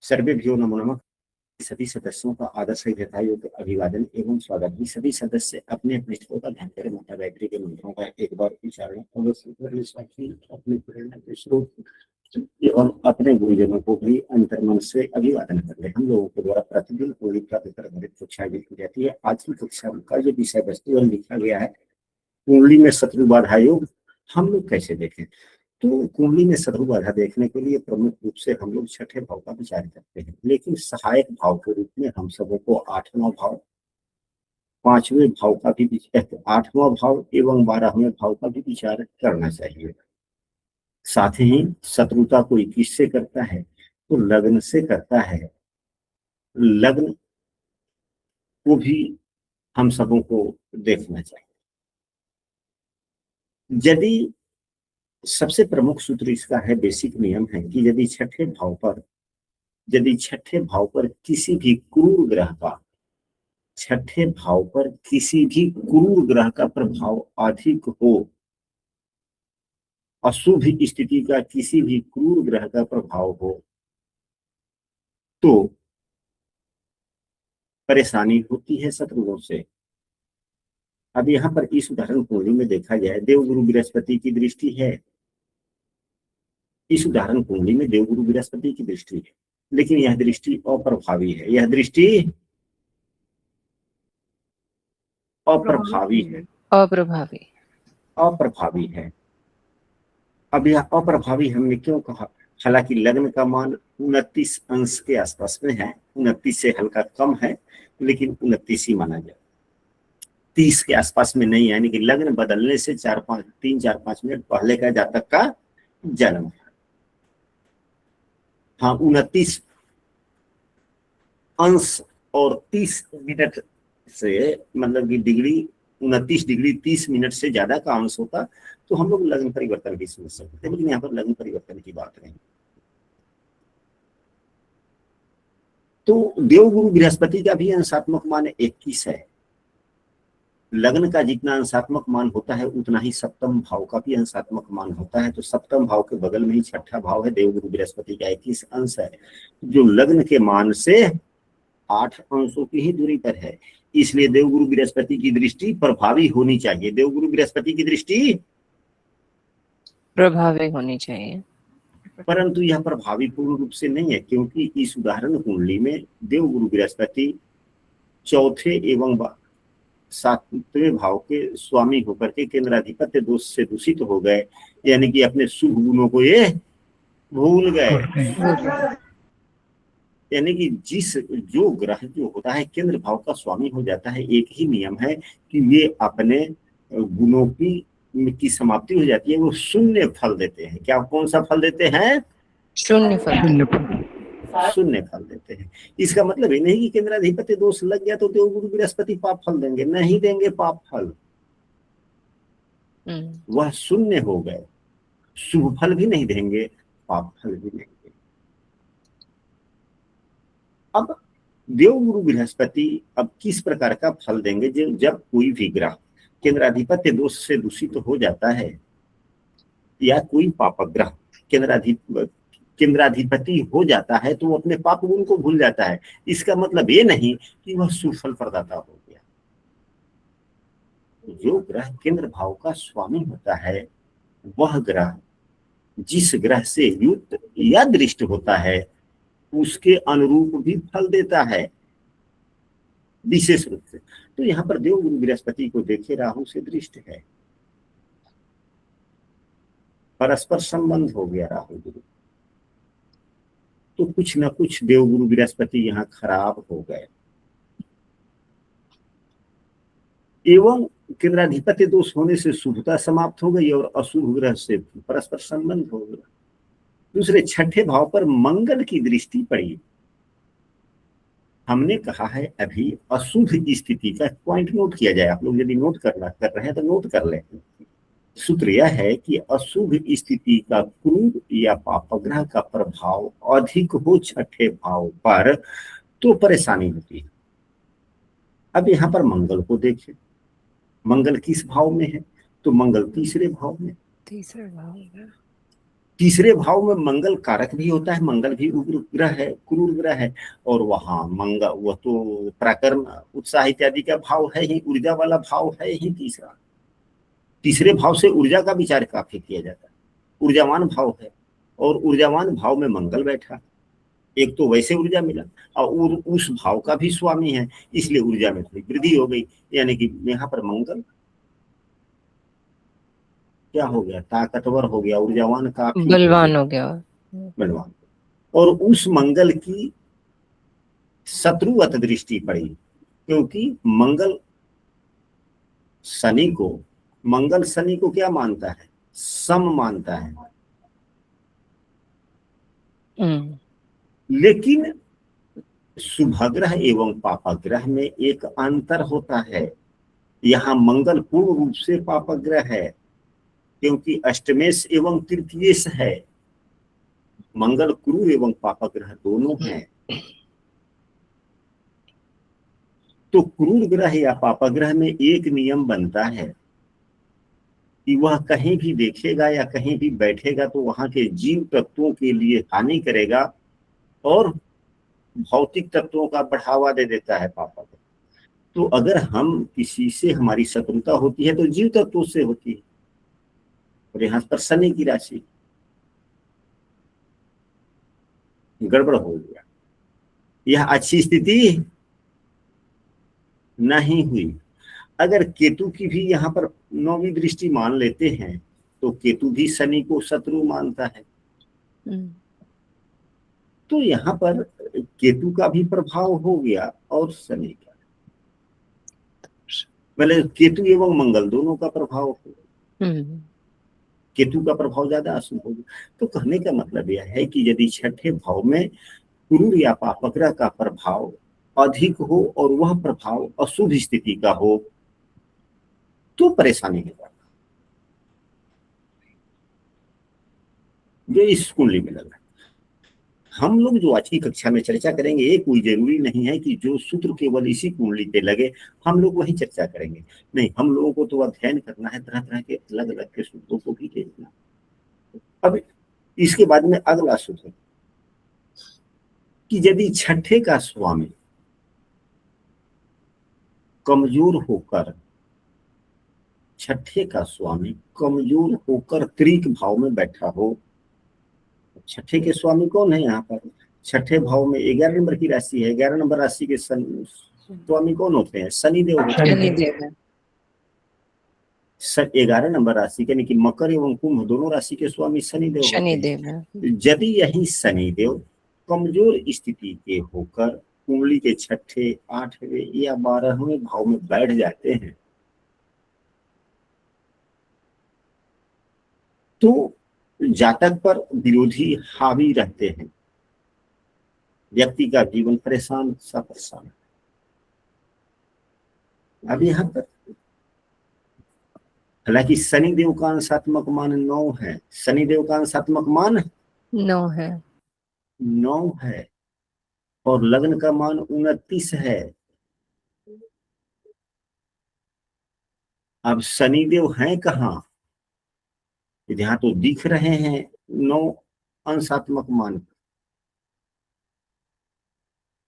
सर्वेभ्यो नमो नमः। सभी सदस्यों का आदर से यथायोग्य अभिवादन एवं स्वागत भी। सभी सदस्य अपने अपने स्थलों का ध्यान करें। माता गायत्री के मंत्रों का एक बार उच्चारण अवश्य करें। साथ ही अपने प्रेरणा के स्रोत एवं अपने गुरुजनों को भी अंतर्मन से अभिवादन कर ले। हम लोगों के द्वारा प्रतिदिन कोई प्रातःकालीन कक्षा दी जाती है। आज की कक्षा का जो विषय वस्तु लिखा गया है, कुंडली में शत्रु बाधा योग हम लोग कैसे देखें। तो कुंडली में शत्रु बाधा देखने के लिए प्रमुख रूप से हम लोग छठे भाव का विचार करते हैं, लेकिन सहायक भाव के रूप में हम सबों को आठवां भाव, पांचवें भाव का भी, आठवां भाव एवं 12वें भाव का भी विचार करना चाहिए। साथ ही शत्रुता कोई किससे करता है, तो लग्न से करता है। लग्न को भी हम सबों को देखना चाहिए। यदि सबसे प्रमुख सूत्र इसका है, बेसिक नियम है कि यदि छठे भाव पर किसी भी क्रूर ग्रह का, छठे भाव पर किसी भी क्रूर ग्रह का प्रभाव अधिक हो, अशुभ स्थिति का किसी भी क्रूर ग्रह का प्रभाव हो, तो परेशानी होती है शत्रुओं से। अब यहाँ पर इस उदाहरण कुंडली में देखा जाए, देवगुरु बृहस्पति की दृष्टि है। इस उदाहरण कुंडली में देवगुरु बृहस्पति की दृष्टि है, लेकिन यह दृष्टि अप्रभावी है। यह दृष्टि अप्रभावी है। अप्रभावी है। अब यह अप्रभावी हमने क्यों कहा? हालांकि लग्न का मान 29 अंश के आसपास में है, 29 से हल्का कम है, लेकिन 29 ही माना जाए, 30 के आसपास में नहीं है। यानी कि लग्न बदलने से 3-4-5 मिनट पहले का जातक का जन्म है। हाँ, 29 अंश और 30 मिनट से, मतलब कि डिग्री 29 डिग्री 30 मिनट से ज्यादा का अंश होता तो हम लोग लग्न परिवर्तन भी समझ सकते हैं, लेकिन यहाँ पर लग्न परिवर्तन की बात नहीं। तो देवगुरु बृहस्पति का भी अंशात्मक मान 21 है। लग्न का जितना अंशात्मक मान होता है उतना ही सप्तम भाव का भी अंशात्मक मान होता है। तो सप्तम भाव के बगल में ही छठा भाव है, देवगुरु बृहस्पति का 21 अंश है, जो लग्न के मान से 8 अंशों की ही दूरी पर है। इसलिए देवगुरु बृहस्पति की दृष्टि प्रभावी होनी चाहिए। देवगुरु बृहस्पति की दृष्टि प्रभावी होनी चाहिए, परंतु यह प्रभावी पूर्ण रूप से नहीं है, क्योंकि इस उदाहरण कुंडली में देवगुरु बृहस्पति चौथे एवं 7वें भाव के स्वामी होकर के केंद्राधिपत्य दोष से दूषित हो गए, यानी कि अपने शुभ गुणों को ये भूल गए। यानी कि जो ग्रह जो होता है केंद्र भाव का स्वामी हो जाता है, एक ही नियम है कि ये अपने गुणों की समाप्ति हो जाती है, वो शून्य फल देते हैं। क्या, कौन सा फल देते हैं? शून्य फल देते हैं। इसका मतलब ये नहीं कि केंद्राधिपत्य दोष लग गया तो देवगुरु बृहस्पति पाप फल देंगे, नहीं देंगे पाप फल। वह शून्य हो गए, शुभ फल भी नहीं देंगे, पाप फल भी नहीं देंगे। अब देवगुरु बृहस्पति अब किस प्रकार का फल देंगे? जब कोई भी ग्रह केंद्राधिपत्य दोष से दूषित हो जाता है, या कोई पाप ग्रह केंद्राधिपति हो जाता है, तो वो अपने पाप गुण को भूल जाता है। इसका मतलब ये नहीं कि वह सुफल प्रदाता हो गया। जो ग्रह केंद्र भाव का स्वामी होता है, वह ग्रह जिस ग्रह से युक्त या दृष्ट होता है उसके अनुरूप भी फल देता है, विशेष रूप से। तो यहाँ पर देवगुरु बृहस्पति को देखे राहु से दृष्ट है, परस्पर संबंध हो गया राहु गुरु, तो कुछ ना कुछ देवगुरु बृहस्पति यहाँ खराब हो गए, एवं केंद्राधिपत्य दोष होने से शुभता समाप्त हो गई और अशुभ ग्रह से परस्पर संबंध हो गया। दूसरे, छठे भाव पर मंगल की दृष्टि पड़ी। हमने कहा है अभी अशुभ स्थिति का पॉइंट नोट किया जाए। आप लोग यदि नोट कर रहे हैं तो नोट कर लें। सूत्र यह है कि अशुभ स्थिति का क्रूर या पापग्रह का प्रभाव अधिक हो छठे भाव पर तो परेशानी होती है। अब यहाँ पर मंगल को देखें, मंगल किस भाव में है? तो मंगल तीसरे भाव में। तीसरे भाव में मंगल कारक भी होता है, मंगल भी उग्र ग्रह है, क्रूर ग्रह है, और वहां मंगल वह तो पराक्रम उत्साह इत्यादि का भाव है ही, ऊर्जा वाला भाव है ही तीसरा। तीसरे भाव से ऊर्जा का विचार काफी किया जाता है, ऊर्जावान भाव है, और ऊर्जावान भाव में मंगल बैठा, एक तो वैसे ऊर्जा मिला और उस भाव का भी स्वामी है, इसलिए ऊर्जा में थोड़ी वृद्धि हो गई। यानी कि यहाँ पर मंगल क्या हो गया, ताकतवर हो गया, ऊर्जावान काफी बलवान हो गया। बलवान। और उस मंगल की शत्रुवत दृष्टि पड़ी, क्योंकि मंगल शनि को क्या मानता है, सम मानता है। लेकिन शुभग्रह एवं पापग्रह में एक अंतर होता है। यहाँ मंगल पूर्ण रूप से पापग्रह है, क्योंकि अष्टमेश एवं तृतीयेश है। मंगल क्रूर एवं पापग्रह दोनों हैं। तो क्रूर ग्रह या पापग्रह में एक नियम बनता है कि वह कहीं भी देखेगा या कहीं भी बैठेगा तो वहां के जीव तत्वों के लिए हानि करेगा और भौतिक तत्वों का बढ़ावा दे देता है पापग्रह। तो अगर हम किसी से हमारी शत्रुता होती है तो जीव तत्वों से होती है, और यहाँ पर शनि की राशि गड़बड़ हो गया, यह अच्छी स्थिति नहीं हुई। अगर केतु की भी यहाँ पर नौवीं दृष्टि मान लेते हैं तो केतु भी शनि को शत्रु मानता है। तो यहाँ पर केतु का भी प्रभाव हो गया और शनि का, पहले केतु एवं मंगल दोनों का प्रभाव हो गया। केतु का प्रभाव ज्यादा अशुभ होगा। तो कहने का मतलब यह है कि यदि छठे भाव में क्रूर या पापग्रह का प्रभाव अधिक हो और वह प्रभाव अशुभ स्थिति का हो तो परेशानी होगा, जो इस कुंडली में लगा। हम लोग जो आज की कक्षा में चर्चा करेंगे ये कोई जरूरी नहीं है कि जो सूत्र केवल इसी कुंडली पे लगे हम लोग वही चर्चा करेंगे, नहीं, हम लोगों को तो अध्ययन करना है, तरह तरह के अलग अलग के सूत्रों को भी देखना। अब इसके बाद में अगला सूत्र कि यदि छठे का स्वामी कमजोर होकर त्रिक भाव में बैठा हो। छठे के स्वामी कौन है यहाँ पर, छठे भाव में 11 नंबर की राशि है, 11 नंबर राशि के स्वामी कौन होते हैं, शनिदेव होते हैं। 11 नंबर राशि यानी कि मकर एवं कुंभ दोनों राशि के स्वामी शनिदेव होते हैं। यदि यही शनिदेव कमजोर स्थिति के होकर कुंडली के छठे, 8वें या 12वें भाव में बैठ जाते हैं तो जातक पर विरोधी हावी रहते हैं, व्यक्ति का जीवन परेशान सा परेशान। अब यहाँ पर हालांकि शनिदेव का अंशात्मक मान 9 है, शनिदेव का अंशात्मक मान 9 है और लग्न का मान 29 है। अब शनिदेव हैं कहाँ, यहाँ तो दिख रहे हैं 9 अंशात्मक मान।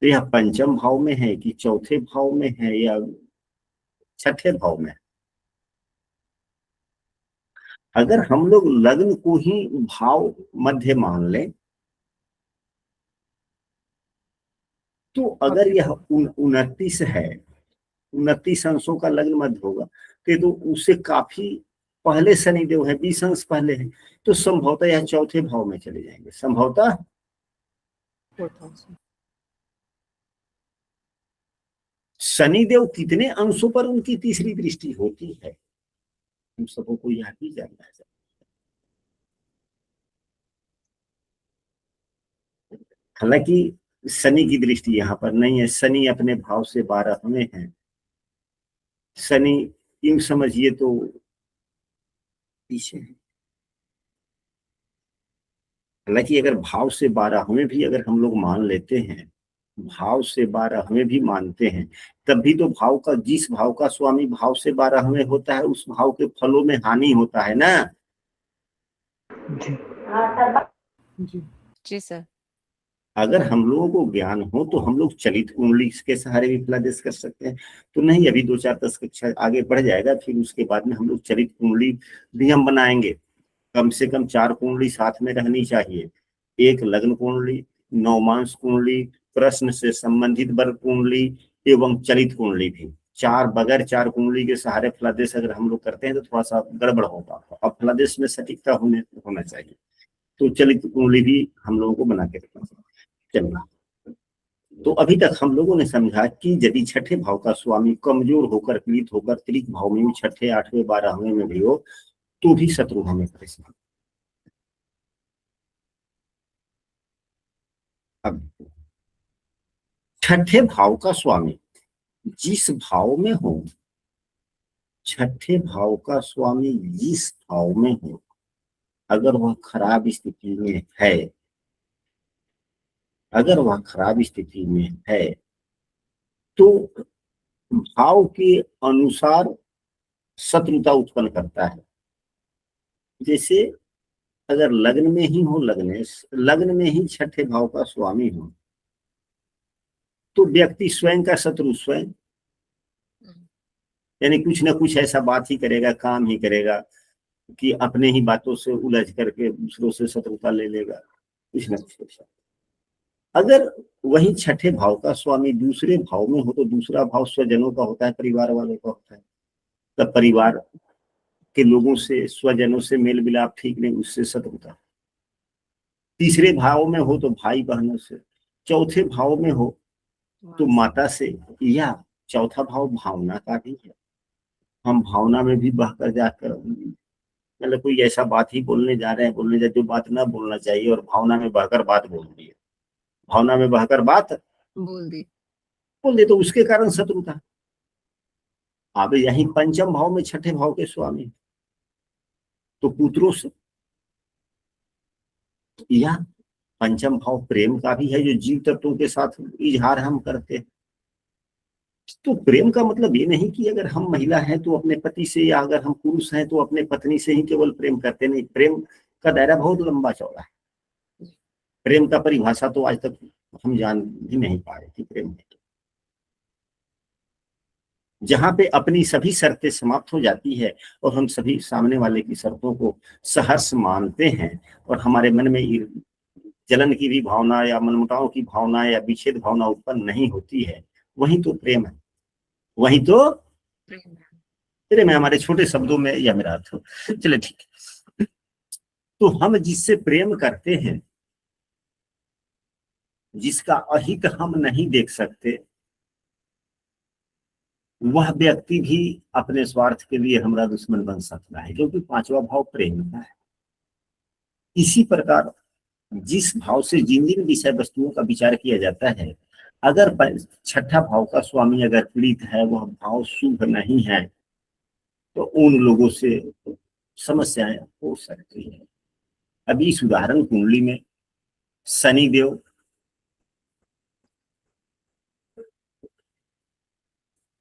तो यह पंचम भाव में है कि चौथे भाव में है या छठे भाव में। अगर हम लोग लग्न को ही भाव मध्य मान लें तो अगर यह 29 है, 29 अंशों का लग्न मध्य होगा तो उससे काफी पहले शनिदेव है, 20 अंश पहले है, तो संभवतः यह चौथे भाव में चले जाएंगे, संभवतः। शनिदेव कितने अंशों पर उनकी तीसरी दृष्टि होती है हम सबों को यह भी जानना है। हालांकि शनि की दृष्टि यहाँ पर नहीं है, शनि अपने भाव से 12वें हैं। शनि यूं समझिए तो पीछे है। हालांकि अगर भाव से 12वें भी अगर हम लोग मान लेते हैं, भाव से 12वें भी मानते हैं, तब भी तो भाव का, जिस भाव का स्वामी भाव से 12वें होता है उस भाव के फलों में हानि होता है ना। जी सर। अगर हम लोगों को ज्ञान हो तो हम लोग चलित कुंडली के सहारे भी फलादेश कर सकते हैं। तो नहीं, अभी 2-4-10 कक्षा आगे बढ़ जाएगा, फिर उसके बाद में हम लोग चलित कुंडली भी हम बनाएंगे। कम से कम 4 कुंडली साथ में रहनी चाहिए। एक लग्न कुंडली, नवमांश कुंडली, प्रश्न से संबंधित वर्ग कुंडली एवं चलित कुंडली भी। बगैर 4 कुंडली के सहारे फलादेश अगर हम लोग करते हैं तो थोड़ा सा गड़बड़ होगा। अब फलादेश में सटीकता होना चाहिए, तो चलित कुंडली भी हम लोगों को बना के रखना चाहिए। चलना, तो अभी तक हम लोगों ने समझा कि यदि छठे भाव का स्वामी कमजोर होकर, पीड़ित होकर त्रिक भाव में भी, छठे, 8वें, 12वें में भी हो, तो भी शत्रु हमें परेशान। अब छठे भाव का स्वामी जिस भाव में हो, छठे भाव का स्वामी जिस भाव में हो, अगर वह खराब स्थिति में है, अगर वह खराब स्थिति में है, तो भाव के अनुसार शत्रुता उत्पन्न करता है। जैसे अगर लग्न में ही हो, लग्न में ही छठे भाव का स्वामी हो, तो व्यक्ति स्वयं का शत्रु स्वयं, यानी कुछ ना कुछ ऐसा बात ही करेगा, काम ही करेगा कि अपने ही बातों से उलझ करके दूसरों से शत्रुता ले लेगा, कुछ ना कुछ ऐसा। अगर वही छठे भाव का स्वामी दूसरे भाव में हो, तो दूसरा भाव स्वजनों का होता है, परिवार वालों का होता है। तब परिवार के लोगों से, स्वजनों से मेल मिलाप ठीक नहीं, उससे शत्रुता। तीसरे भाव में हो तो भाई बहनों से, चौथे भाव में हो तो माता से, या चौथा भाव भावना का भी है। हम भावना में भी बहकर जाकर, मतलब कोई ऐसा बात ही बोलने जा रहे हैं, जो बात ना बोलना चाहिए, और भावना में बहकर बात बोल दी है, भावना में बहकर बात बोल दे, तो उसके कारण शत्रुता। अब यही पंचम भाव में छठे भाव के स्वामी, तो पुत्रों से, या पंचम भाव प्रेम का भी है, जो जीव तत्वों के साथ इजहार हम करते हैं। तो प्रेम का मतलब ये नहीं कि अगर हम महिला हैं तो अपने पति से, या अगर हम पुरुष हैं तो अपने पत्नी से ही केवल प्रेम करते नहीं। प्रेम का दायरा बहुत लंबा चौड़ा है। प्रेम का परिभाषा तो आज तक हम जान भी नहीं पाए कि प्रेम है। जहां पे अपनी सभी शर्तें समाप्त हो जाती है और हम सभी सामने वाले की शर्तों को सहर्ष मानते हैं, और हमारे मन में जलन की भी भावना या मनमुटाव की भावना या विच्छेद भावना उत्पन्न नहीं होती है, वही तो प्रेम है, वही तो प्रेम है। हमारे छोटे शब्दों में या मेरा अर्थ। चले ठीक है, तो हम जिससे प्रेम करते हैं, जिसका अहित हम नहीं देख सकते, वह व्यक्ति भी अपने स्वार्थ के लिए हमारा दुश्मन बन सकता है, क्योंकि पांचवा भाव प्रेम का है। इसी प्रकार जिस भाव से जिन जिन विषय वस्तुओं का विचार किया जाता है, अगर छठा भाव का स्वामी अगर पीड़ित है, वह भाव शुभ नहीं है, तो उन लोगों से समस्याएं हो सकती है। अभी इस उदाहरण कुंडली में शनि देव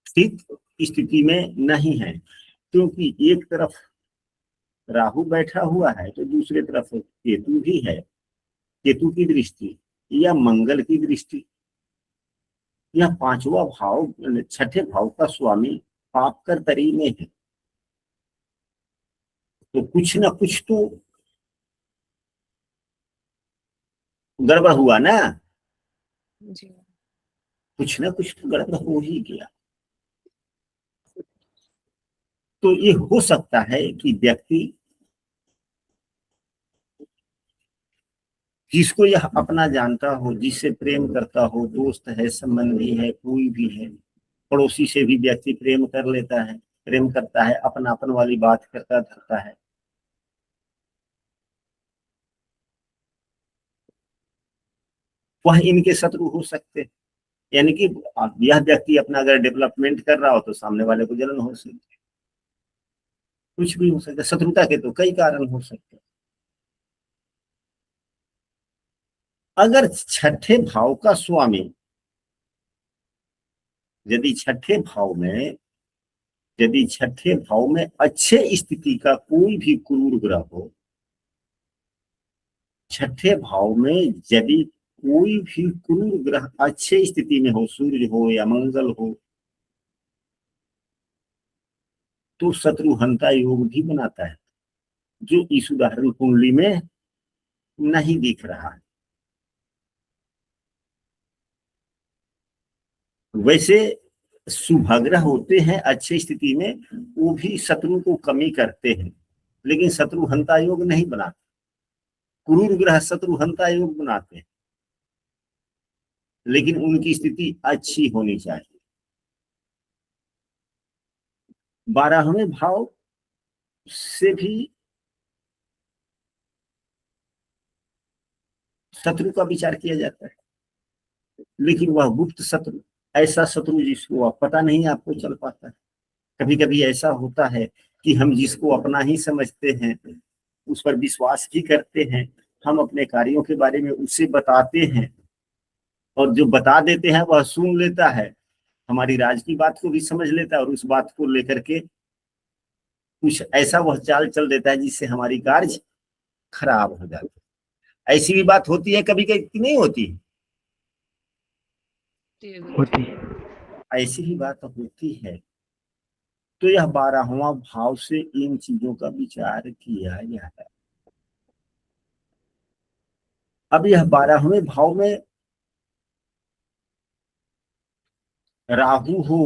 स्थित स्थिति में नहीं है, क्योंकि एक तरफ राहु बैठा हुआ है तो दूसरे तरफ केतु भी है। केतु की दृष्टि या मंगल की दृष्टि, या पांचवा भाव, छठे भाव का स्वामी पाप कर तरी में है, तो कुछ ना कुछ तो गड़बड़ हुआ ना, कुछ ना कुछ तो गड़बड़ हो ही गया। तो ये हो सकता है कि व्यक्ति जिसको यह अपना जानता हो, जिससे प्रेम करता हो, दोस्त है, संबंधी है, कोई भी है, पड़ोसी से भी व्यक्ति प्रेम कर लेता है, प्रेम करता है, अपनापन वाली बात करता धरता है, वह इनके शत्रु हो सकते। यानी कि यह व्यक्ति अपना अगर डेवलपमेंट कर रहा हो तो सामने वाले को जलन हो सकती है, कुछ भी हो सकता है। शत्रुता के तो कई कारण हो सकते हैं। अगर छठे भाव का स्वामी, यदि छठे भाव में, यदि छठे भाव में अच्छे स्थिति का कोई भी क्रूर ग्रह हो, छठे भाव में यदि कोई भी क्रूर ग्रह अच्छे स्थिति में हो, सूर्य हो या मंगल हो, तो शत्रुहंता योग भी बनाता है, जो इस उदाहरण कुंडली में नहीं दिख रहा है। वैसे शुभग्रह होते हैं अच्छी स्थिति में, वो भी शत्रु को कमी करते हैं, लेकिन शत्रुहंता योग नहीं बनाते। क्रूर ग्रह शत्रुहंता योग बनाते हैं, लेकिन उनकी स्थिति अच्छी होनी चाहिए। 12वें भाव से भी शत्रु का विचार किया जाता है, लेकिन वह गुप्त शत्रु, ऐसा शत्रु जिसको पता नहीं आपको चल पाता है। कभी कभी ऐसा होता है कि हम जिसको अपना ही समझते हैं, उस पर विश्वास भी करते हैं, हम अपने कार्यों के बारे में उससे बताते हैं, और जो बता देते हैं वह सुन लेता है, हमारी राज की बात को भी समझ लेता है, और उस बात को लेकर के कुछ ऐसा वह चाल चल देता है जिससे हमारी कार्य खराब हो जाती है। ऐसी भी बात होती है कभी कभी, नहीं होती? होती। ऐसी ही बात होती है। तो यह 12वां भाव से इन चीजों का विचार किया जाता है। अब यह 12वें भाव में राहु हो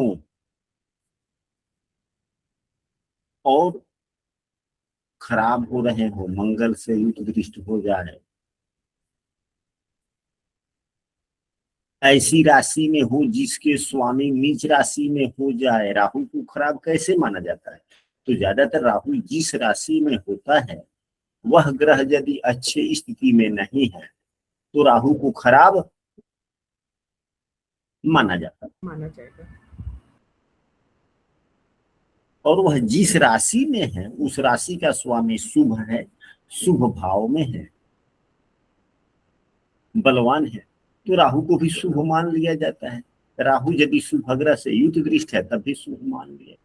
और खराब हो रहे हो, मंगल से युक्त दृष्टि हो जाए, ऐसी राशि में हो जिसके स्वामी नीच राशि में हो जाए, राहु को खराब कैसे माना जाता है? तो ज्यादातर राहु जिस राशि में होता है, वह ग्रह यदि अच्छे स्थिति में नहीं है तो राहु को खराब माना जाता है। और वह जिस राशि में है, उस राशि का स्वामी शुभ है, शुभ भाव में है, बलवान है, तो राहु को भी शुभ मान लिया जाता है। राहु यदि शुभ ग्रह से युक्त दृष्ट है तब भी शुभ मान लिया,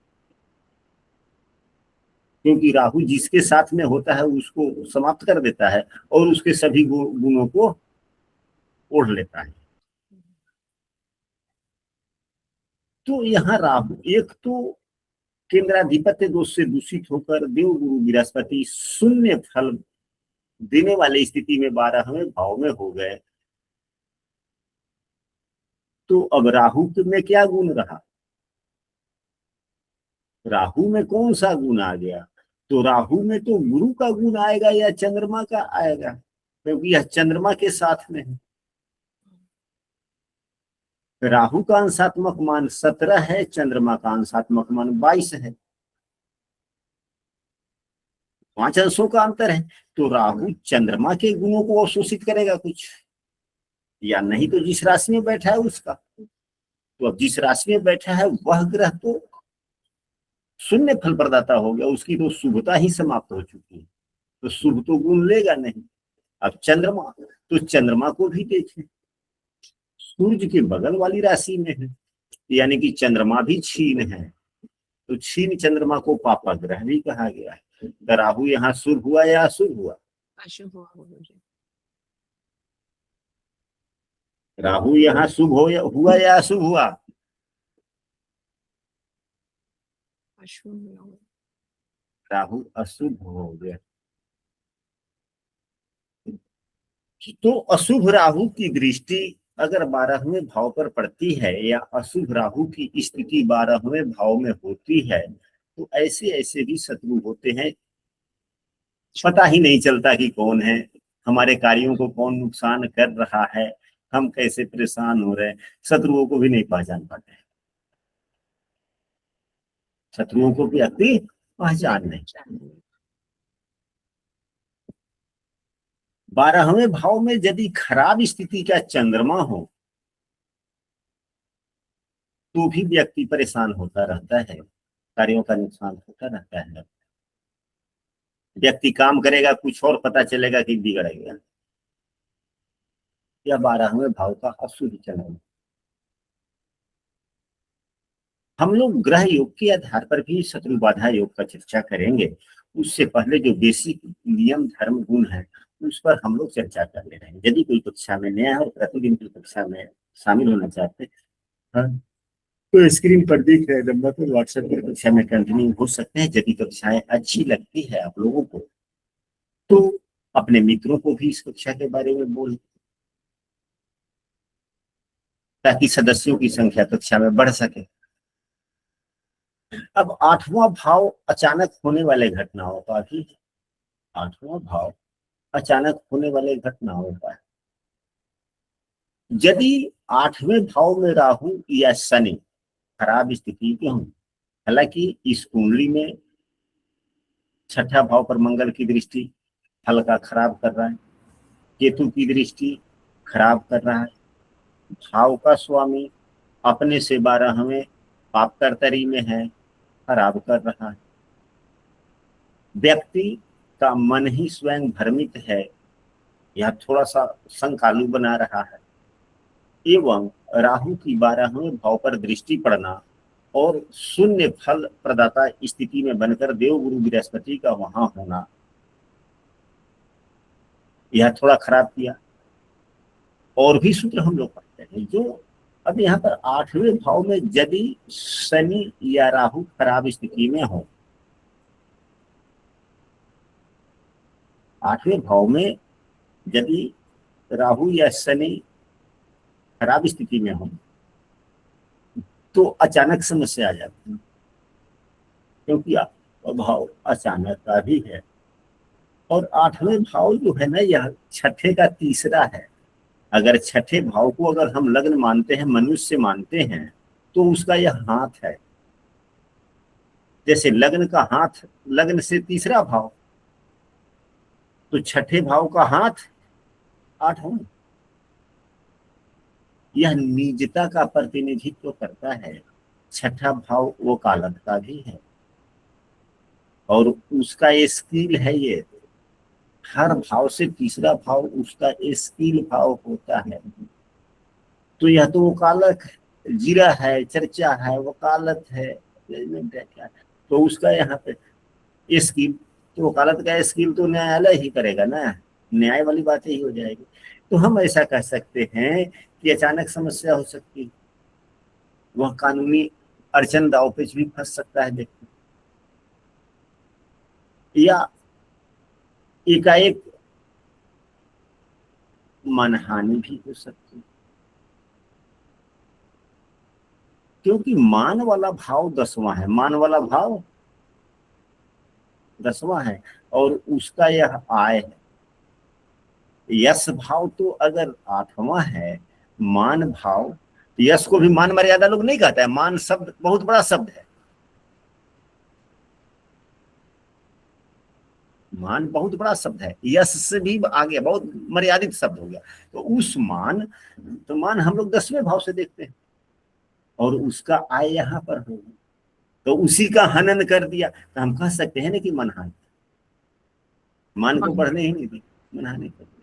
क्योंकि राहु जिसके साथ में होता है उसको समाप्त कर देता है और उसके सभी गुणों को ओढ़ लेता है। तो यहाँ राहु एक तो केंद्राधिपत्य दोष से दूषित होकर देव गुरु बृहस्पति शून्य फल देने वाली स्थिति में 12वें भाव में हो गए, तो अब राहु में क्या गुण रहा? राहु में कौन सा गुण आ गया? तो राहु में तो गुरु का गुण आएगा या चंद्रमा का आएगा, क्योंकि यह चंद्रमा के साथ में है। राहु का अंशात्मक मान 17 है, चंद्रमा का अंशात्मक मान 22 है, 5 अंशों का अंतर है। तो राहु चंद्रमा के गुणों को अवशोषित करेगा कुछ, या नहीं तो जिस राशि में बैठा है उसका। तो अब जिस राशि में बैठा है वह ग्रह तो शून्य फल प्रदाता हो गया, उसकी तो शुभता ही समाप्त हो चुकी है, तो शुभ तो गुण लेगा नहीं। अब चंद्रमा, तो चंद्रमा को भी देखें, सूर्य के बगल वाली राशि में है, यानी कि चंद्रमा भी क्षीण है, तो क्षीण चंद्रमा को पापा ग्रह भी कहा गया है। तो राहु यहाँ शुभ हुआ या अशुभ हुआ? अशुभ हुआ। राहु यहाँ शुभ हुआ या अशुभ हुआ? अशुभ। राहु अशुभ हो गया। तो अशुभ राहु की दृष्टि अगर 12वें भाव पर पड़ती है, या अशुभ राहु की स्थिति 12वें भाव में होती है, तो ऐसे ऐसे भी शत्रु होते हैं, पता ही नहीं चलता कि कौन है, हमारे कार्यों को कौन नुकसान कर रहा है, हम कैसे परेशान हो रहे हैं, शत्रुओं को भी नहीं पहचान पाते, शत्रुओं को व्यक्ति पहचान नहीं। 12वें भाव में यदि खराब स्थिति का चंद्रमा हो तो भी व्यक्ति परेशान होता रहता है, कार्यों का नुकसान होता रहता है। व्यक्ति काम करेगा कुछ और, पता चलेगा कि बिगड़ गया। यह 12वें भाव का अशुभ चलन। हम लोग ग्रह योग के आधार पर भी शत्रु बाधा योग का चर्चा करेंगे, उससे पहले जो बेसिक नियम धर्म गुण है उस पर हम लोग चर्चा कर ले रहे हैं। यदि कोई कक्षा में नया है और प्रतिदिन की कक्षा में शामिल होना चाहते हैं तो स्क्रीन पर दिख रहे नंबर पर व्हाट्सएप पर कक्षा में कंटिन्यू हो सकते हैं। यदि कक्षाएं अच्छी लगती है आप लोगों को तो अपने मित्रों को भी इस कक्षा के बारे में बोल, ताकि सदस्यों की संख्या कक्षा में बढ़ सके। अब आठवां भाव अचानक होने वाले घटनाओं का भी, आठवां भाव अचानक होने वाले घटनाओं का, यदि आठवें भाव में राहु या शनि खराब स्थिति के हों, हालांकि इस कुंडली में छठा भाव पर मंगल की दृष्टि हल्का खराब कर रहा है, केतु की दृष्टि खराब कर रहा है, भाव का स्वामी अपने से 12वें पाप कर्तरी में है, खराब कर रहा है, व्यक्ति का मन ही स्वयं भ्रमित है या थोड़ा सा संकालू बना रहा है, एवं राहु की 12वें भाव पर दृष्टि पड़ना और शून्य फल प्रदाता स्थिति में बनकर देवगुरु बृहस्पति का वहां होना, यह थोड़ा खराब किया। और भी सूत्र हम लोग पढ़ते हैं जो अब यहाँ पर आठवें भाव में यदि शनि या राहु खराब स्थिति में हो, आठवें भाव में यदि राहु या शनि खराब स्थिति में हो तो अचानक समस्या आ जाती है, क्योंकि भाव अचानक का भी है। और आठवें भाव जो है ना यह छठे का तीसरा है। अगर छठे भाव को अगर हम लग्न मानते हैं, मनुष्य मानते हैं, तो उसका यह हाथ है। जैसे लग्न का हाथ, लग्न से तीसरा भाव, तो छठे भाव का हाथ आठवां, यह निजता का प्रतिनिधित्व करता है। छठा भाव वो कालत का भी है और उसका स्किल है। ये हर भाव से तीसरा भाव उसका स्किल भाव होता है। तो यह तो वकालत जीरा है, चर्चा है, वकालत है, क्या है, तो उसका यहाँ पे स्किल, तो वकालत का स्किल तो न्यायालय ही करेगा ना, न्याय वाली बातें ही हो जाएगी। तो हम ऐसा कह सकते हैं कि अचानक समस्या हो सकती है, वह कानूनी अड़चन दाव पेच भी फंस सकता है व्यक्ति, या एकाएक मानहानि भी हो सकती है, क्योंकि मान वाला भाव 10वां है, मान वाला भाव 10वां है और उसका यह आय है। यश भाव तो अगर 8वां है, मान भाव, यश को भी मान मर्यादा लोग नहीं कहता है, मान शब्द बहुत बड़ा शब्द है, मान बहुत बड़ा शब्द है, यश से भी आगे बहुत मर्यादित शब्द हो गया। तो उस मान, तो मान हम लोग 10वें भाव से देखते हैं और उसका आय यहाँ पर होगा, तो उसी का हनन कर दिया, तो हम कह सकते हैं ना कि मनहानि, मान को बढ़ने ही नहीं दी, मनहानि कर दिया।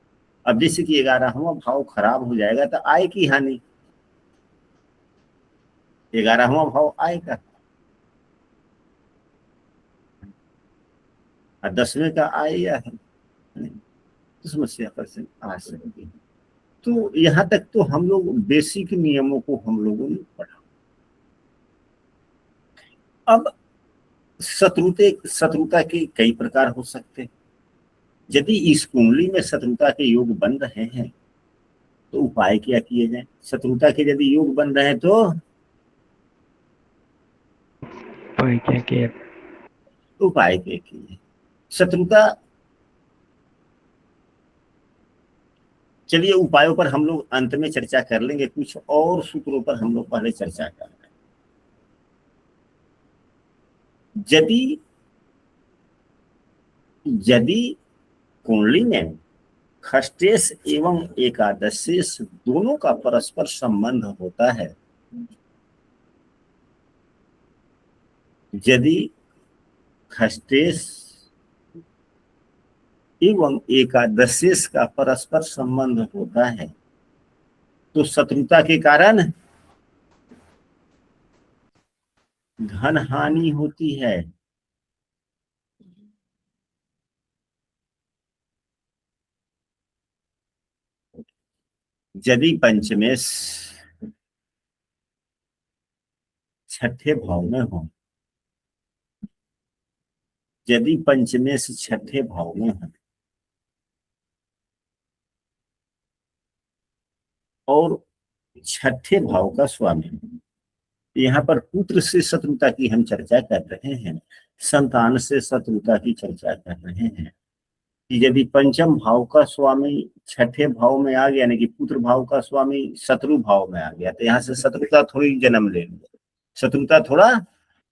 अब जैसे कि 11वां भाव खराब हो जाएगा तो आय की हानि, 11वां भाव आय का और 10वें का आय या है, तो समस्या पर से आ सकती है। तो यहाँ तक तो हम लोग बेसिक नियमों को हम लोगों ने पढ़ा। अब शत्रुता के कई प्रकार हो सकते हैं। यदि इस कुंडली में शत्रुता के योग बन रहे हैं तो उपाय क्या किए जाए? शत्रुता के यदि योग बन रहे हैं तो उपाय क्या किया? उपाय क्या किए? शत्रुता, चलिए उपायों पर हम लोग अंत में चर्चा कर लेंगे, कुछ और सूत्रों पर हम लोग पहले चर्चा कर रहे हैं। यदि यदि कुंडली में खष्टेश एवं एकादशेश दोनों का परस्पर संबंध होता है, यदि खष्टेश एवं एकादशेश का परस्पर संबंध होता है तो शत्रुता के कारण धन हानि होती है। यदि पंचमेश छठे भाव में हो, यदि पंचमेश छठे भाव में है और छठे भाव का स्वामी, यहाँ पर पुत्र से शत्रुता की हम चर्चा कर रहे हैं, संतान से शत्रुता की चर्चा कर रहे हैं कि यदि पंचम भाव का स्वामी छठे भाव में आ गया, यानी कि पुत्र भाव का स्वामी शत्रु भाव में आ गया, तो यहाँ से शत्रुता थोड़ी जन्म ले लिया, शत्रुता थोड़ा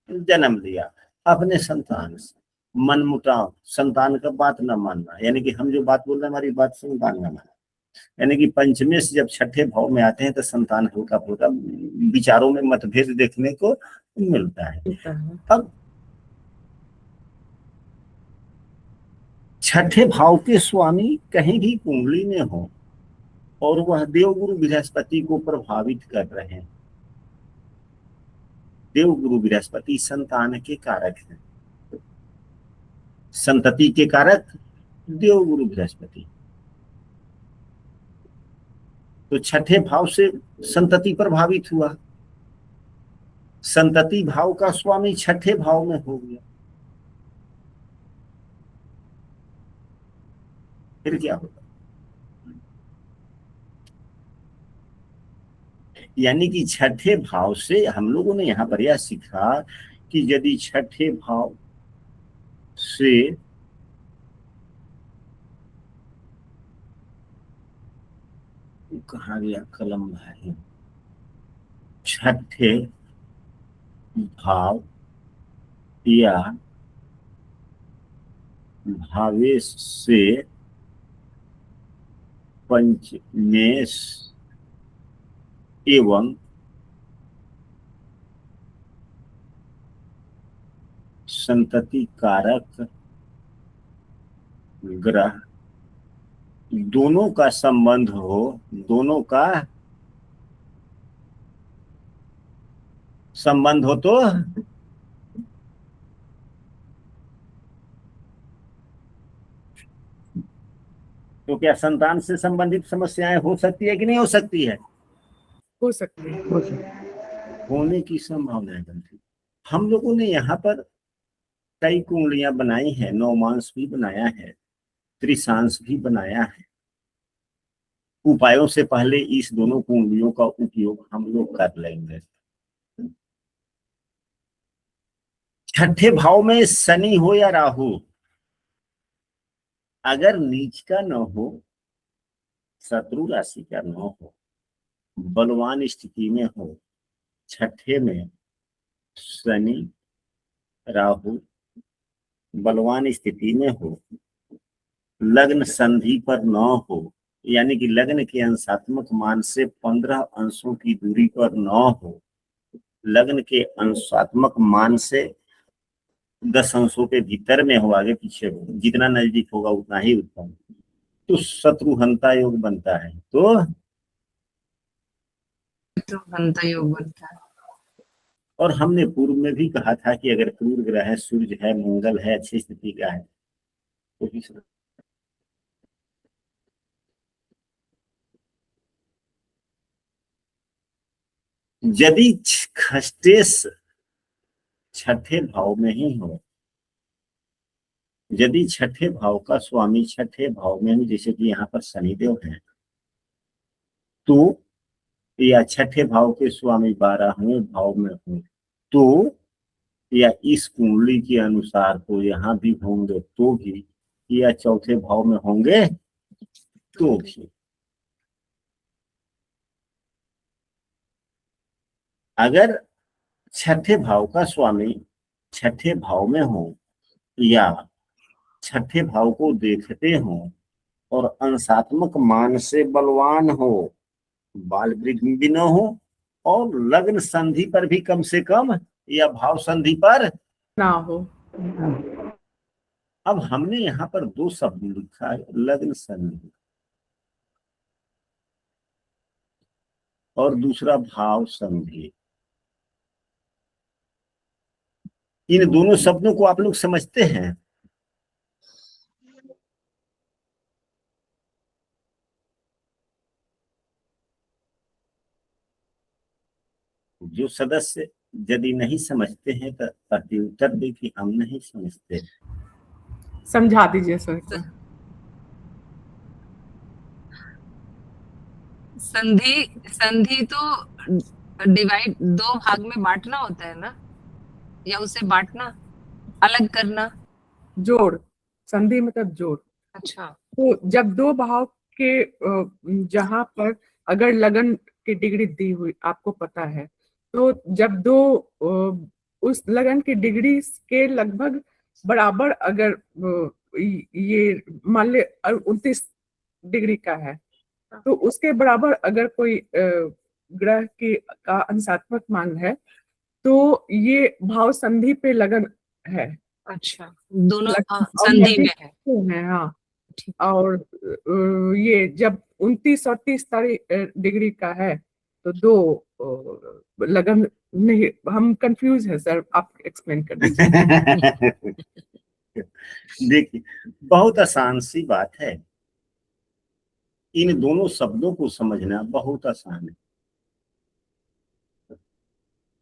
जन्म लिया अपने संतान से, मनमुटाव, संतान का बात न मानना, यानी कि हम जो बात बोल रहे हैं हमारी बात संतान न मानना, यानी कि पंचमे से जब छठे भाव में आते हैं तो संतान हल्का फुल्का विचारों में मतभेद देखने को मिलता है। अब छठे भाव के स्वामी कहीं भी कुंडली में हो और वह देवगुरु बृहस्पति को प्रभावित कर रहे हैं, देवगुरु बृहस्पति संतान के कारक हैं, संतति के कारक देवगुरु बृहस्पति, तो छठे भाव से संतति प्रभावित हुआ, संतति भाव का स्वामी छठे भाव में हो गया, फिर क्या होगा? यानी कि छठे भाव से हम लोगों ने यहां पर यह सीखा कि यदि छठे भाव से कहा गया कलम है, छठे भाव या भावेश से पंचमेश एवं संतति कारक ग्रह दोनों का संबंध हो, दोनों का संबंध हो तो क्या संतान से संबंधित समस्याएं हो सकती है कि नहीं हो सकती है? हो सकते हैं। होने की संभावना बनती। हम लोगों ने यहाँ पर कई कुंडलियां बनाई हैं, नवमांश भी बनाया है, त्रिशांश भी बनाया है। उपायों से पहले इस दोनों कुंडलियों का उपयोग हम लोग कर लेंगे। छठे भाव में शनि हो या राहु, अगर नीच का न हो, शत्रु राशि का न हो, बलवान स्थिति में हो, छठे में शनि राहु बलवान स्थिति में हो, लग्न संधि पर न हो, यानी कि लग्न के अंशात्मक मान से 15 अंशों की दूरी पर न हो, लग्न के अंशात्मक मान से 10 अंशों के भीतर में हो, आगे पीछे हो, जितना नजदीक होगा उतना ही उत्तम, तो शत्रुहंता योग बनता है। तो शत्रुहंता योग बनता है। और हमने पूर्व में भी कहा था कि अगर क्रूर ग्रह है, सूर्य है, मंगल है, अच्छी स्थिति का है, तो यदि खष्टेश छठे भाव में ही हो, यदि छठे भाव का स्वामी छठे भाव में हो, जैसे कि यहाँ पर शनिदेव है, तो या छठे भाव के स्वामी 12वें भाव में हो, तो या इस कुंडली के अनुसार तो यहाँ भी होंगे तो भी, या चौथे भाव में होंगे तो भी, अगर छठे भाव का स्वामी छठे भाव में हो या छठे भाव को देखते हो और अंशात्मक मान से बलवान हो, बाल वृद्धि भी न हो, और लग्न संधि पर भी कम से कम या भाव संधि पर ना हो। अब हमने यहाँ पर 2 शब्द लिखा है, लग्न संधि और दूसरा भाव संधि। इन दोनों शब्दों को आप लोग समझते हैं? जो सदस्य यदि नहीं समझते हैं तो प्रत्युत्तर दे कि हम नहीं समझते। समझा दीजिए सर को। संधि संधि तो डिवाइड, दो भाग में बांटना होता है ना, या उसे बांटना, अलग करना। जोड़, संधि मतलब जोड़। अच्छा। तो जब दो भाव के जहां पर अगर लगन की डिग्री दी हुई आपको पता है, तो जब दो उस लगन की डिग्री के लगभग बराबर अगर ये मान ले 29 डिग्री का है, तो उसके बराबर अगर कोई ग्रह की का अंशात्मक मान है, तो ये भाव संधि पे लगन है। अच्छा, दोनों और संधि यदि में है। है, हाँ। ठीक। और ये जब 29 और 30 डिग्री का है, तो दो लगन नहीं, हम कंफ्यूज है सर, आप एक्सप्लेन कर दीजिए। देखिए, बहुत आसान सी बात है, इन दोनों शब्दों को समझना बहुत आसान है।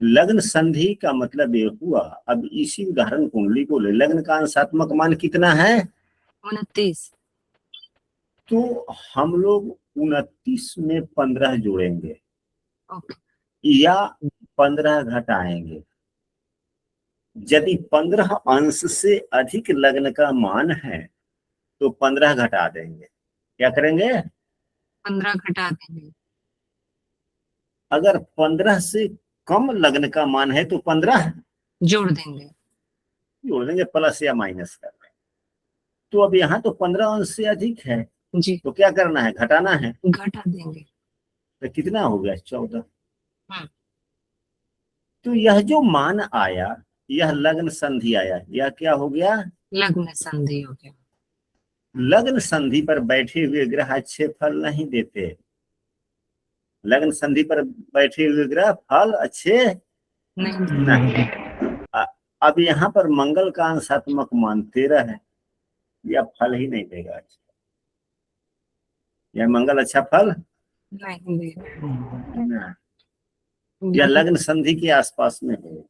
लग्न संधि का मतलब ये हुआ, अब इसी उदाहरण कुंडली को ले, लग्न का अंशात्मक मान कितना है? 29। तो हम लोग 29 में 15 जोड़ेंगे ओके। या 15 घटाएंगे। यदि 15 अंश से अधिक लग्न का मान है तो 15 घटा देंगे। क्या करेंगे? 15 घटा देंगे। अगर 15 से कम लग्न का मान है तो 15 जोड़ देंगे। जोड़ देंगे, प्लस या माइनस कर देंगे। तो अब यहाँ तो 15 अंश से अधिक है, जी, तो क्या करना है? घटाना है। घटा देंगे। तो कितना हो गया? 14। हम्म। तो यह जो मान आया, यह लग्न संधि आया। यह क्या हो गया? लग्न संधि हो गया। लग्न संधि पर बैठे हुए ग्रह अच्छे फल नहीं देते। लग्न संधि पर बैठे हुए ग्रह फल अच्छे नहीं। नहीं। अब यहाँ पर मंगल का अंशात्मक मान 13 है, यह फल ही नहीं देगा। यह मंगल अच्छा फल नहीं देगा। यह लग्न संधि के आसपास में है।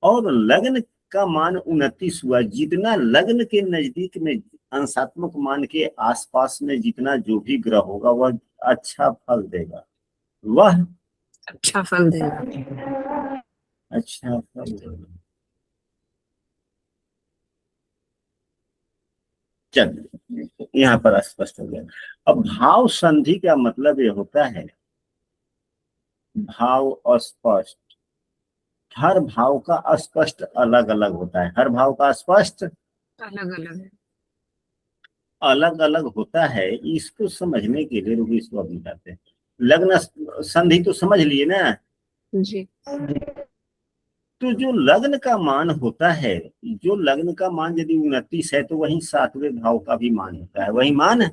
और लग्न का मान 29 हुआ। जितना लग्न के नजदीक में अंशात्मक मान के आसपास में जितना जो भी ग्रह होगा वह अच्छा फल देगा। वह अच्छा फल देगा। अच्छा फल देगा। चलिए, यहाँ पर स्पष्ट हो गया। अब भाव संधि का मतलब ये होता है भाव अस्पष्ट। हर भाव का स्पष्ट अलग अलग होता है। हर भाव का स्पष्ट अलग अलग है। अलग अलग होता है। इसको समझने के लिए रुको, इसको अभी बताते हैं। लग्न संधि तो समझ लिए ना। जी। तो जो लग्न का मान होता है, जो लग्न का मान यदि 29 है तो वही 7वें भाव का भी मान होता है। वही मान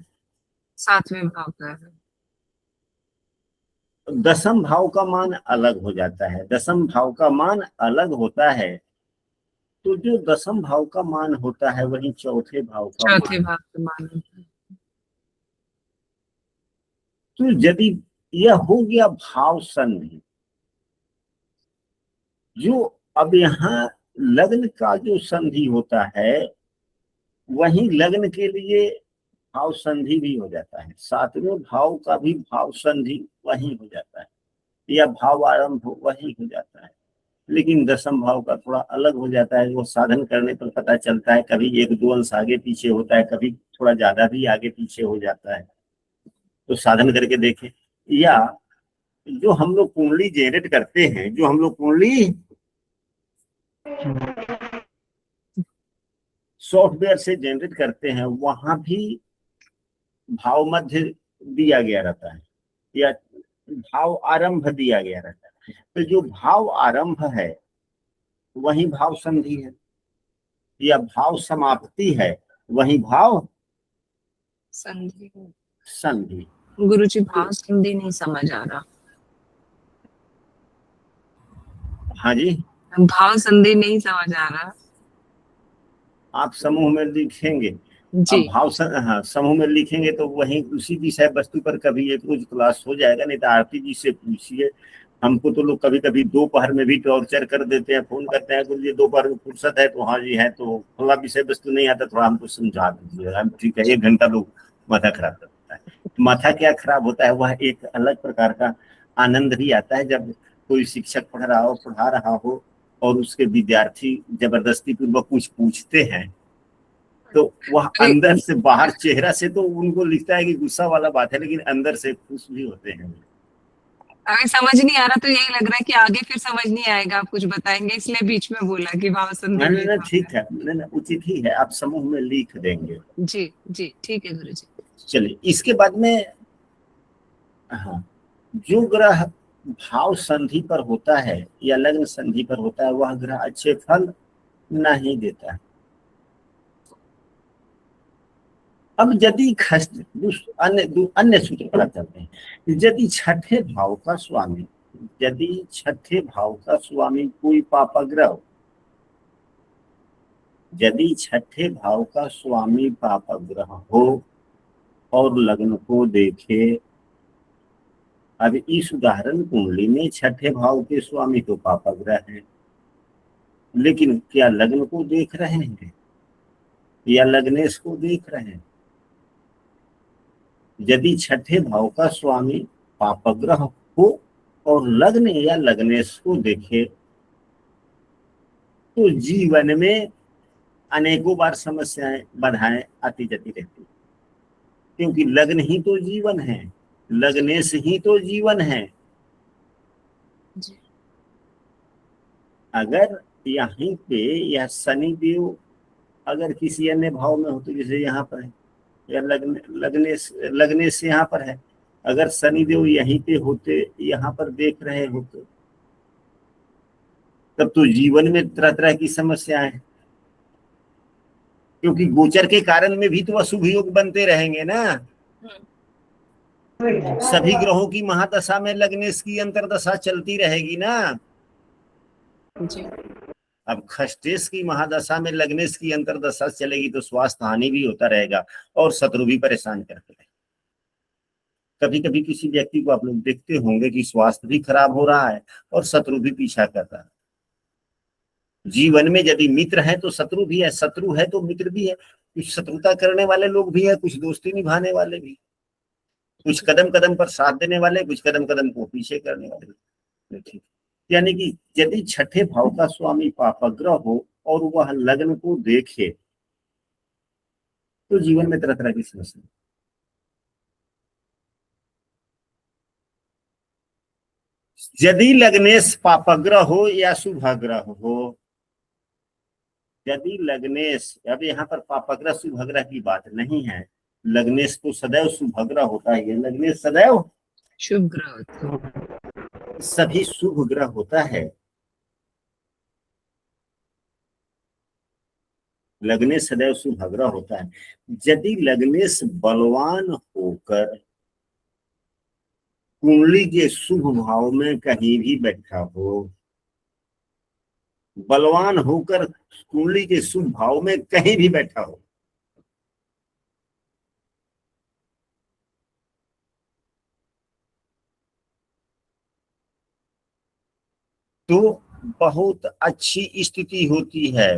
7वें भाव का है। दसम भाव का मान अलग हो जाता है। दसम भाव का मान अलग होता है। तो जो दसम भाव का मान होता है वही चौथे भाव का चौथे मान। भाव का मान होता है। तो यदि यह हो गया भाव संधि, जो अब यहाँ लग्न का जो संधि होता है वही लग्न के लिए भाव संधि भी हो जाता है। 7वें भाव का भी भाव संधि वही हो जाता है, या भाव आरंभ वही हो जाता है। लेकिन दसम भाव का थोड़ा अलग हो जाता है। वो साधन करने पर पता चलता है, कभी 1-2 अंश आगे पीछे होता है, कभी थोड़ा ज्यादा भी आगे पीछे हो जाता है। तो साधन करके देखें। या जो हम लोग कुंडली जनरेट करते हैं, जो हम लोग कुंडली सॉफ्टवेयर से जनरेट करते हैं, वहां भी भाव मध्य दिया गया रहता है या भाव आरंभ दिया गया रहता है। तो जो भाव आरंभ है वही भाव संधि है, या भाव समाप्ति है वही भाव संधि। संधि। गुरुजी, भाव संधि नहीं समझ आ रहा। हाँ जी, भाव संधि नहीं समझ आ रहा। आप समूह में लिखेंगे। जी। अब हाँ, समूह में लिखेंगे तो वही उसी विषय वस्तु पर कभी एक रोज क्लास हो जाएगा। नहीं तो आरती जी से पूछिए, हमको तो लोग कभी कभी दोपहर में भी टॉर्चर कर देते हैं, फोन करते हैं गुरु जी दोपहर में फुर्सत है, तो हाँ जी है, तो थोड़ा विषय वस्तु नहीं आता, थोड़ा हमको समझा दीजिए। हम ठीक है, 1 घंटा लोग माथा खराब करता है। माथा क्या खराब होता है, वह एक अलग प्रकार का आनंद भी आता है जब कोई शिक्षक पढ़ा रहा हो और उसके विद्यार्थी जबरदस्ती पूर्वक कुछ पूछते हैं, तो वह अरे अंदर से, बाहर चेहरा से तो उनको लिखता है कि गुस्सा वाला बात है, लेकिन अंदर से खुश भी होते हैं। अभी समझ नहीं आ रहा, तो यही लग रहा है कि आगे फिर समझ नहीं आएगा, आप कुछ बताएंगे, इसलिए बीच में बोला कि भाव संधि नहीं भेद नहीं भाव ठीक है, नहीं नहीं उचित ही है, आप समूह में लिख देंगे। जी जी ठीक है गुरु जी। चलिए इसके बाद में, हाँ, जो ग्रह भाव संधि पर होता है या लग्न संधि पर होता है, वह ग्रह अच्छे फल नहीं देता है। अब यदि अन्य सूत्र पर चलते हैं, यदि छठे भाव का स्वामी, यदि छठे भाव का स्वामी कोई पापग्रह हो, यदि छठे भाव का स्वामी पापग्रह हो और लग्न को देखे, अब इस उदाहरण कुंडली में छठे भाव के स्वामी तो पापग्रह है, लेकिन क्या लग्न को देख रहे हैं या लग्नेश को देख रहे हैं? यदि छठे भाव का स्वामी पापग्रह हो और लग्न या लग्नेश को देखे, तो जीवन में अनेकों बार समस्याएं बाधाएं आती जाती रहती, क्योंकि लग्न ही तो जीवन है, लग्नेश ही तो जीवन है। जी अगर यहीं पे यह शनिदेव अगर किसी अन्य भाव में हो, तो जैसे यहाँ पर है, या लगने से यहाँ पर है, अगर शनिदेव यहीं पे होते, यहाँ पर देख रहे होते, तब तो जीवन में तरह तरह की समस्याएं हैं, क्योंकि गोचर के कारण में भी तो अशुभ योग बनते रहेंगे ना। सभी ग्रहों की महादशा में लग्नेश की अंतरदशा चलती रहेगी ना। जी अब खष्टेश की महादशा में लग्नेश की अंतरदशा चलेगी तो स्वास्थ्य हानि भी होता रहेगा और शत्रु भी परेशान करते रहेंगे। कभी कभी किसी व्यक्ति को आप लोग देखते होंगे कि स्वास्थ्य भी खराब हो रहा है और शत्रु भी पीछा कर रहा है। जीवन में यदि मित्र है तो शत्रु भी है, शत्रु है तो मित्र भी है, कुछ शत्रुता करने वाले लोग भी है, कुछ दोस्ती निभाने वाले भी, कुछ कदम कदम पर साथ देने वाले, कुछ कदम कदम को पीछे करने वाले। ठीक, यानी कि यदि छठे भाव का स्वामी पापग्रह हो और वह लग्न को देखे, तो जीवन में तरह तरह की समस्या। यदि लग्नेश पापग्रह हो या शुभग्रह हो, यदि लग्नेश, अब यहाँ पर पापग्रह शुभग्रह की बात नहीं है, लग्नेश तो सदैव शुभग्रह होता है, लग्नेश सदैव शुभ ग्रह होता है। सभी शुभ ग्रह होता है। लग्नेश सदैव शुभग्रह होता है। यदि लग्नेश बलवान होकर कुंडली के शुभ भाव में कहीं भी बैठा हो, बलवान होकर कुंडली के शुभ भाव में कहीं भी बैठा हो, तो बहुत अच्छी स्थिति होती है।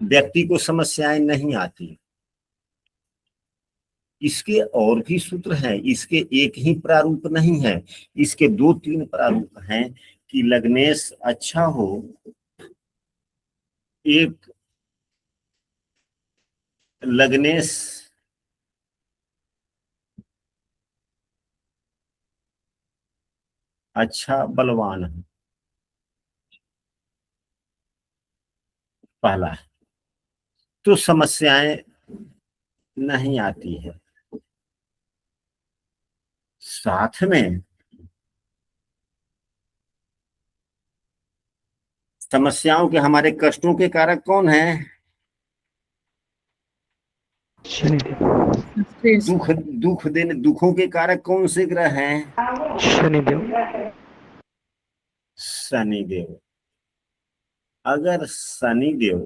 व्यक्ति को समस्याएं नहीं आती। इसके और भी सूत्र हैं, इसके एक ही प्रारूप नहीं है, इसके 2-3 प्रारूप हैं कि लग्नेश अच्छा हो, एक लग्नेश अच्छा बलवान है, पहला है, तो समस्याएं नहीं आती है। साथ में समस्याओं के, हमारे कष्टों के कारक कौन है? शनिदेव। दुखों के कारक कौन से ग्रह हैं? शनिदेव। शनिदेव। अगर शनिदेव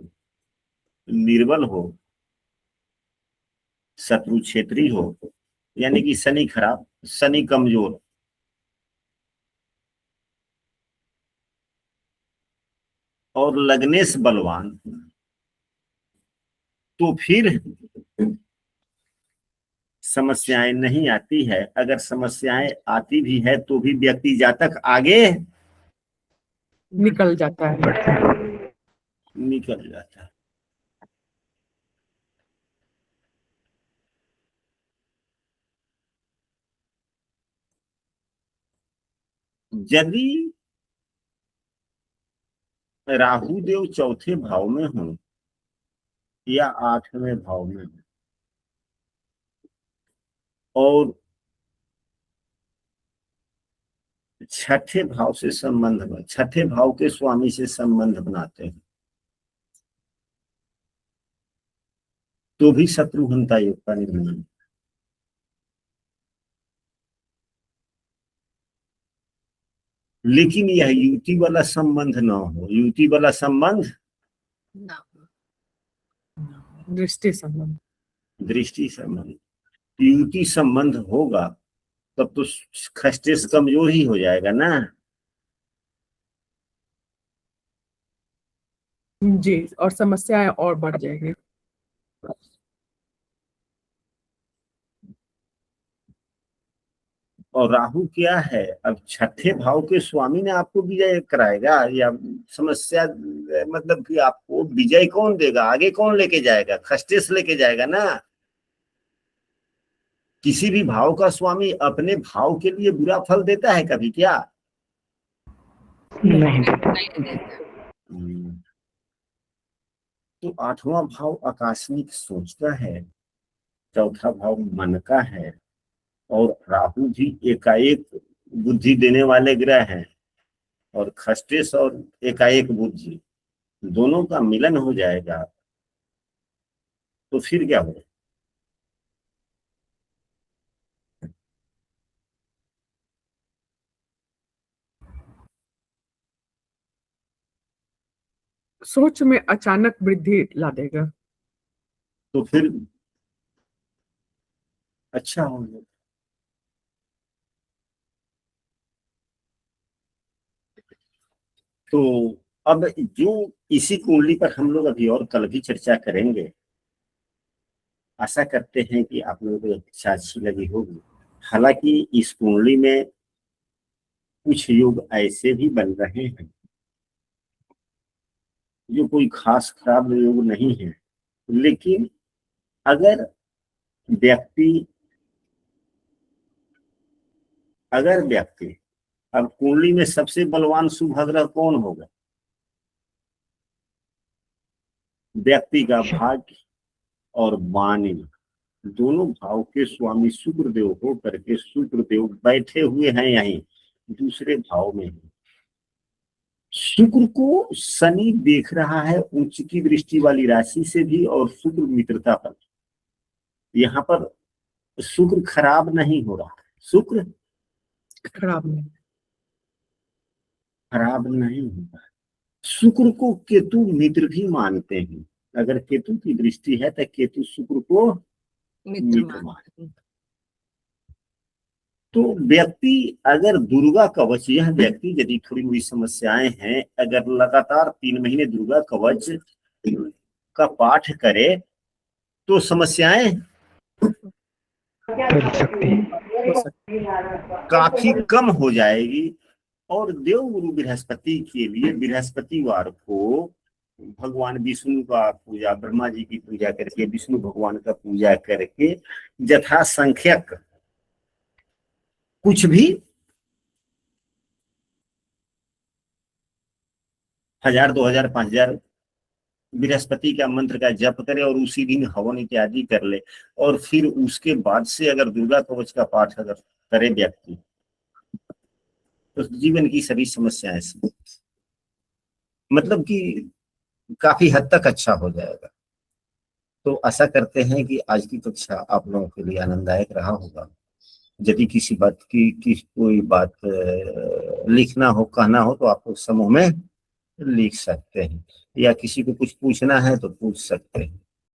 निर्बल हो शत्रु क्षेत्री हो, यानी कि शनि खराब, शनि कमजोर, और लग्नेश बलवान, तो फिर समस्याएं नहीं आती है। अगर समस्याएं आती भी है तो भी व्यक्ति जातक आगे निकल जाता है। निकल जाता है। यदि राहु देव चौथे भाव में हो या 8वें भाव में हो और छठे भाव से संबंध, छठे भाव के स्वामी से संबंध बनाते हैं, तो भी शत्रुघ्नता योग का निर्माण। लेकिन यह युति वाला संबंध न हो, युति वाला संबंध ना। दृष्टि संबंध, दृष्टि संबंध, युति संबंध होगा तब तो खस्टेस कमजोर ही हो जाएगा ना। जी, और समस्याएं और बढ़ जाएगी। और राहु क्या है, अब छठे भाव के स्वामी ने आपको विजय कराएगा या समस्या, मतलब कि आपको विजय कौन देगा, आगे कौन लेके जाएगा, खस्टेस लेके जाएगा ना। किसी भी भाव का स्वामी अपने भाव के लिए बुरा फल देता है कभी क्या? नहीं देता। नहीं देता। तो 8वां भाव आकस्मिक सोच का है, चौथा भाव मन का है, और राहु भी एकाएक बुद्धि देने वाले ग्रह हैं, और खस्टेस और एकाएक बुद्धि दोनों का मिलन हो जाएगा तो फिर क्या होगा? सोच में अचानक वृद्धि ला देगा। तो फिर अच्छा होगा। तो अब जो इसी कुंडली पर हम लोग अभी और कल भी चर्चा करेंगे, आशा करते हैं कि आप लोगों को अच्छा अच्छी लगी होगी। हालांकि इस कुंडली में कुछ योग ऐसे भी बन रहे हैं जो कोई खास खराब योग नहीं है, लेकिन अगर व्यक्ति अब कुंडली में सबसे बलवान शुभ ग्रह कौन होगा? व्यक्ति का भाग्य और वाणी दोनों भाव के स्वामी शुक्रदेव हो करके शुक्रदेव बैठे हुए हैं यहीं दूसरे भाव में। शुक्र को शनि देख रहा है उच्च की दृष्टि वाली राशि से भी, और शुक्र मित्रता पर। यहाँ पर शुक्र खराब नहीं हो रहा है, शुक्र खराब नहीं, खराब नहीं होता है। शुक्र को केतु मित्र भी मानते हैं। अगर केतु की दृष्टि है तो केतु शुक्र को मित्र मानते। तो व्यक्ति अगर दुर्गा कवच, यह व्यक्ति यदि थोड़ी बड़ी समस्याएं हैं, अगर लगातार 3 महीने दुर्गा कवच का पाठ करे तो समस्याएं टल सकती है। काफी कम हो जाएगी। और देवगुरु बृहस्पति के लिए बृहस्पतिवार को भगवान विष्णु का पूजा, ब्रह्मा जी की पूजा करके, विष्णु भगवान का पूजा करके यथासंख्यक कुछ भी 1000, 2000, 5000 बृहस्पति का मंत्र का जप करे और उसी दिन हवन इत्यादि कर ले, और फिर उसके बाद से अगर दुर्गा कवच का पाठ अगर करे व्यक्ति तो जीवन की सभी समस्याएं मतलब कि काफी हद तक अच्छा हो जाएगा। तो आशा करते हैं कि आज की कक्षा आप लोगों के लिए आनंददायक रहा होगा। यदि किसी बात की कोई बात लिखना हो, कहना हो, तो आप लोग समूह में लिख सकते हैं, या किसी को कुछ पूछना है तो पूछ सकते हैं।